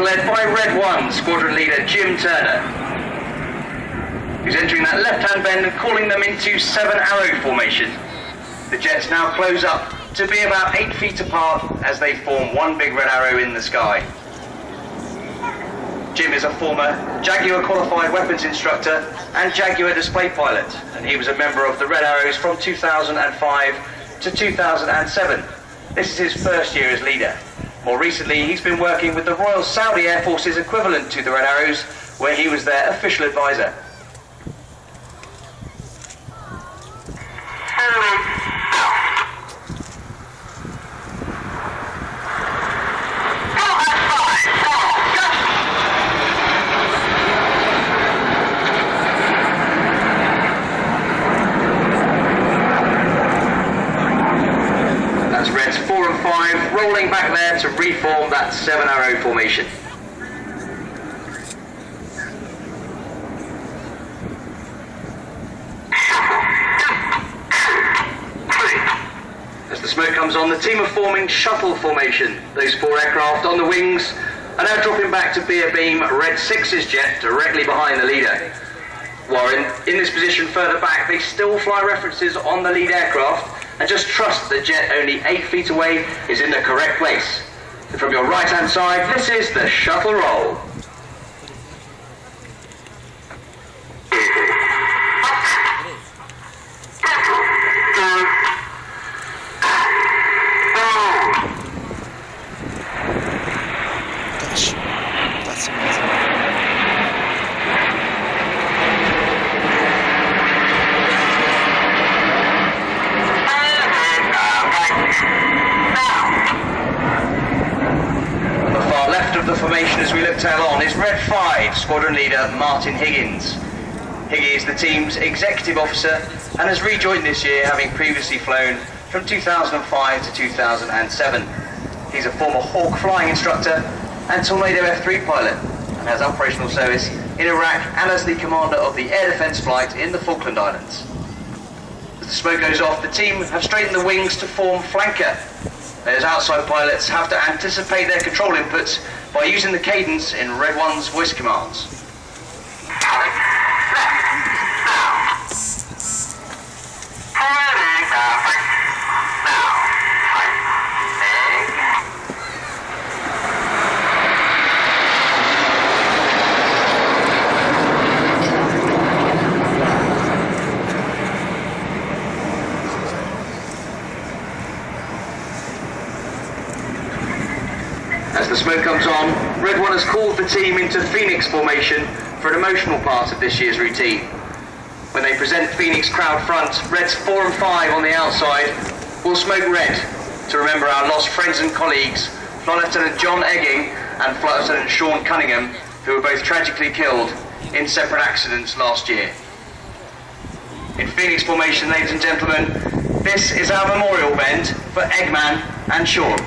led by Red 1 squadron leader Jim Turner, who's entering that left-hand bend and calling them into 7-arrow formation. The jets now close up to be about 8 feet apart as they form one big red arrow in the sky. Jim is a former Jaguar qualified weapons instructor and Jaguar display pilot, and he was a member of the Red Arrows from 2005 to 2007. This is his first year as leader. More recently, he's been working with the Royal Saudi Air Force's equivalent to the Red Arrows, where he was their official advisor. Reds 4 and 5 rolling back there to reform that 7-arrow formation. As the smoke comes on, the team are forming shuttle formation. Those 4 aircraft on the wings are now dropping back to be abeam Red 6's jet directly behind the leader. Warren, in this position further back, they still fly references on the lead aircraft and just trust the jet only 8 feet away is in the correct place. And from your right hand side, this is the shuttle roll. Gosh, that's amazing. The formation as we look tail on is Red 5 squadron leader Martin Higgins. Higgy is the team's executive officer and has rejoined this year, having previously flown from 2005 to 2007. He's a former Hawk flying instructor and Tornado F3 pilot and has operational service in Iraq and as the commander of the air defence flight in the Falkland Islands. As the smoke goes off, the team have straightened the wings to form flanker. Those outside pilots have to anticipate their control inputs by using the cadence in Red 1's voice commands. As the smoke comes on, Red 1 has called the team into Phoenix formation for an emotional part of this year's routine. When they present Phoenix crowd front, Reds 4 and 5 on the outside will smoke red to remember our lost friends and colleagues, Flight Lieutenant John Egging and Flight Lieutenant Sean Cunningham, who were both tragically killed in separate accidents last year. In Phoenix formation, ladies and gentlemen, this is our memorial bend for Eggman and Sean.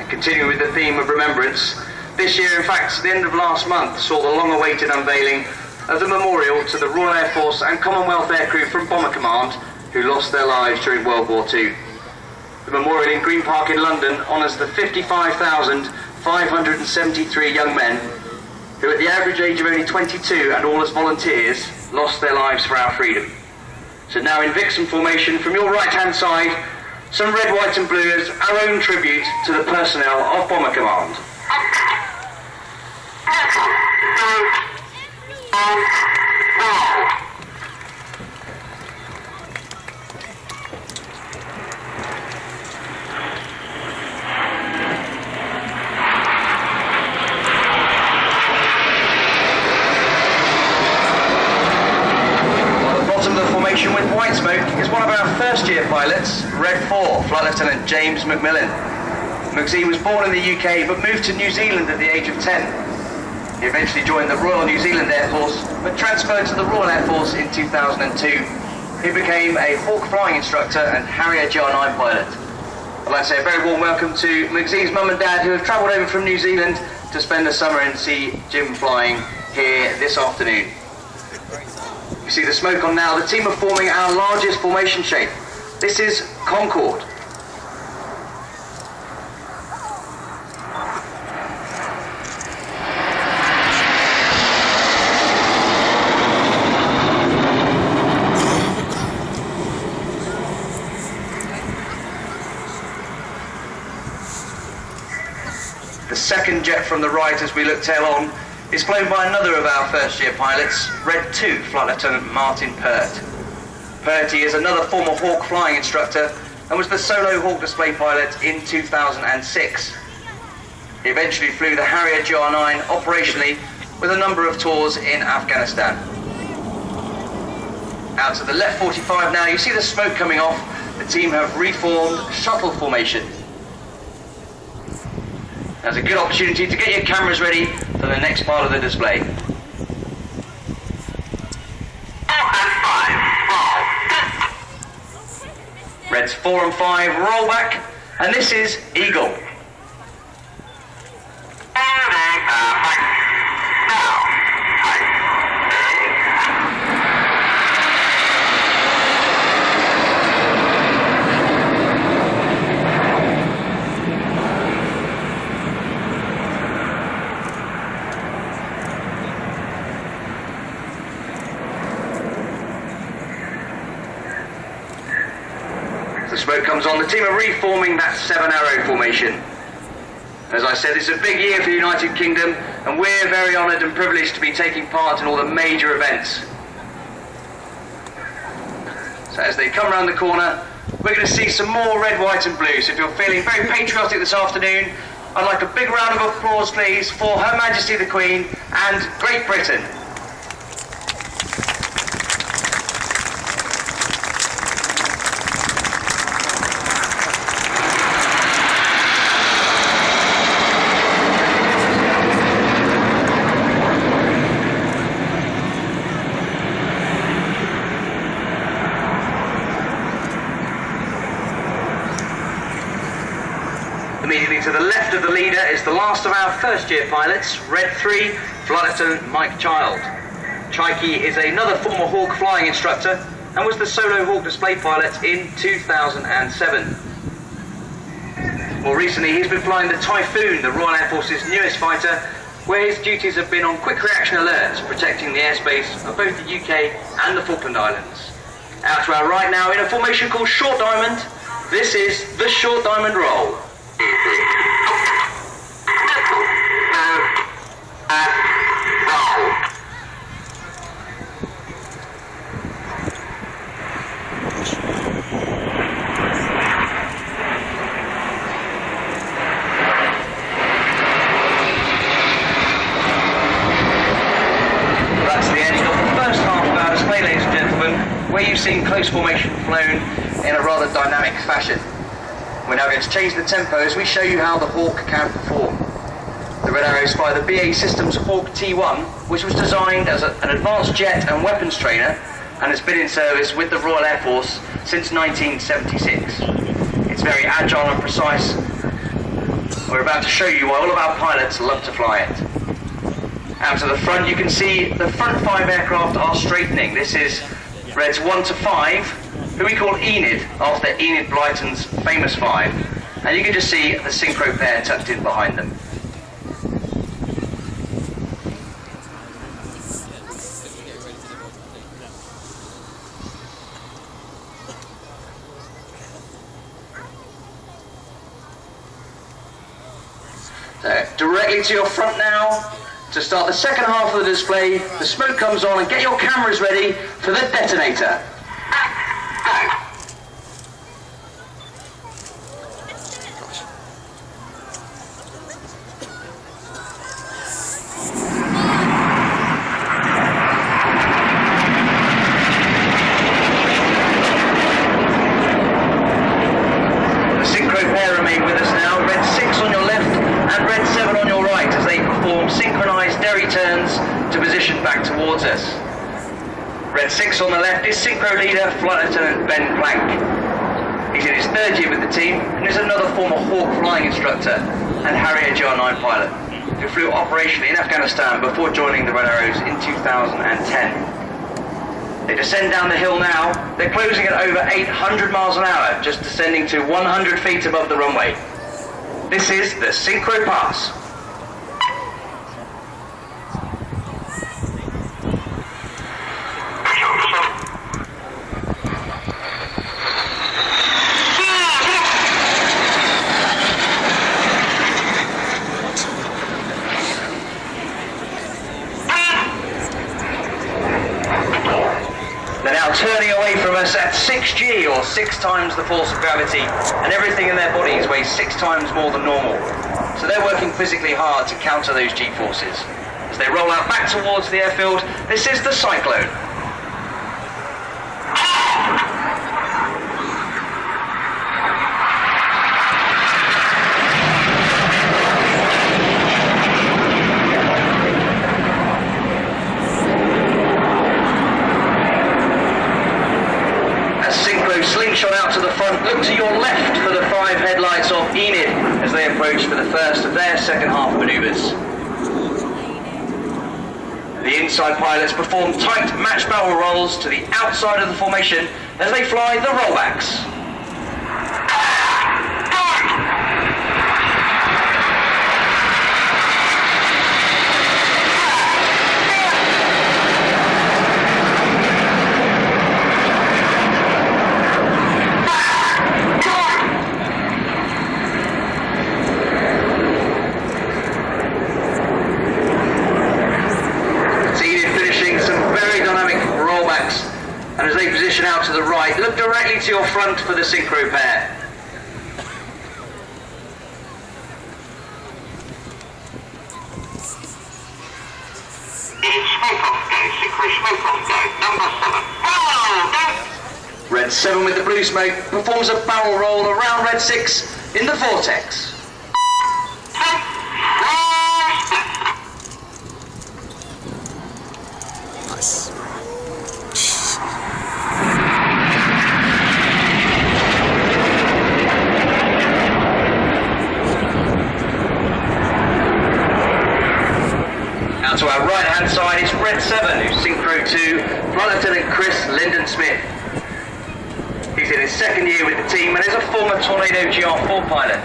Continuing with the theme of remembrance, this year, in fact, the end of last month saw the long-awaited unveiling of the memorial to the Royal Air Force and Commonwealth aircrew from Bomber Command who lost their lives during World War II. The memorial in Green Park in London honours the 55,573 young men who, at the average age of only 22 and all as volunteers, lost their lives for our freedom. So now in Vixen formation, from your right-hand side, some red, white and blue as our own tribute to the personnel of Bomber Command. With white smoke is one of our first-year pilots, Red 4, Flight Lieutenant James McMillan. McZ was born in the UK but moved to New Zealand at the age of 10. He eventually joined the Royal New Zealand Air Force, but transferred to the Royal Air Force in 2002. He became a Hawk flying instructor and Harrier GR9 pilot. I'd like to say a very warm welcome to McZee's mum and dad, who have travelled over from New Zealand to spend the summer and see Jim flying here this afternoon. You see the smoke on now. The team are forming our largest formation shape. This is Concorde. The second jet from the right as we look tail on is flown by another of our first year pilots, Red 2 Flight Lieutenant Martin Pert. Purty is another former Hawk flying instructor and was the solo Hawk display pilot in 2006. He eventually flew the Harrier GR9 operationally with a number of tours in Afghanistan. Out to the left 45 now, you see the smoke coming off. The team have reformed shuttle formation. That's a good opportunity to get your cameras ready for the next part of the display. Reds 4 and 5 roll back, and this is Eagle. The smoke comes on, the team are reforming that 7-arrow formation. As I said, it's a big year for the United Kingdom, and we're very honoured and privileged to be taking part in all the major events. So as they come around the corner, we're going to see some more red, white and blue. So if you're feeling very patriotic this afternoon, I'd like a big round of applause please for Her Majesty the Queen and Great Britain. Immediately to the left of the leader is the last of our first year pilots, Red 3, Flight Lieutenant Mike Child. Chikey is another former Hawk flying instructor and was the solo Hawk display pilot in 2007. More recently, he's been flying the Typhoon, the Royal Air Force's newest fighter, where his duties have been on quick reaction alerts, protecting the airspace of both the UK and the Falkland Islands. Out to our right now, in a formation called Short Diamond, this is the Short Diamond Roll. That's the end of the first half of our display, ladies and gentlemen, where you've seen close formation flown in a rather dynamic fashion. We're now going to change the tempo as we show you how the Hawk can perform. The Red Arrows fly the BAE Systems Hawk T1, which was designed as an advanced jet and weapons trainer and has been in service with the Royal Air Force since 1976. It's very agile and precise. We're about to show you why all of our pilots love to fly it. Out to the front, you can see the front 5 aircraft are straightening. This is Reds 1 to 5, who we call Enid, after Enid Blyton's famous 5. And you can just see the synchro pair tucked in behind them. So, directly to your front now. To start the second half of the display, the smoke comes on and get your cameras ready for the detonator. The synchro pair remain with us now, Red 6 on your left and Red 7 on your right as they perform synchronised derry turns us. Red 6 on the left is Synchro leader Flight Lieutenant Ben Plank. He's in his third year with the team and is another former Hawk flying instructor and Harrier GR9 pilot who flew operationally in Afghanistan before joining the Red Arrows in 2010. They descend down the hill now. They're closing at over 800 miles an hour, just descending to 100 feet above the runway. This is the Synchro Pass. They're now turning away from us at 6G, or 6 times the force of gravity, and everything in their bodies weighs 6 times more than normal. So they're working physically hard to counter those G-forces. As they roll out back towards the airfield, this is the Cyclone. Slingshot out to the front, look to your left for the 5 headlights of Enid as they approach for the first of their second half manoeuvres. The inside pilots perform tight match barrel rolls to the outside of the formation as they fly the rollbacks. And as they position out to the right, look directly to your front for the synchro pair. Red 7 with the blue smoke performs a barrel roll around Red 6 in the vortex. Nice. Now to our right hand side is Red 7, who's Synchro 2, Flight Lieutenant Chris Lyndon Smith. He's in his second year with the team and is a former Tornado GR4 pilot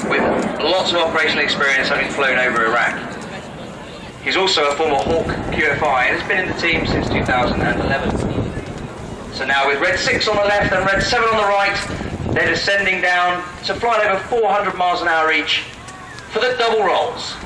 with lots of operational experience having flown over Iraq. He's also a former Hawk QFI and has been in the team since 2011. So now with Red 6 on the left and Red 7 on the right, they're descending down to fly over 400 miles an hour each for the double rolls.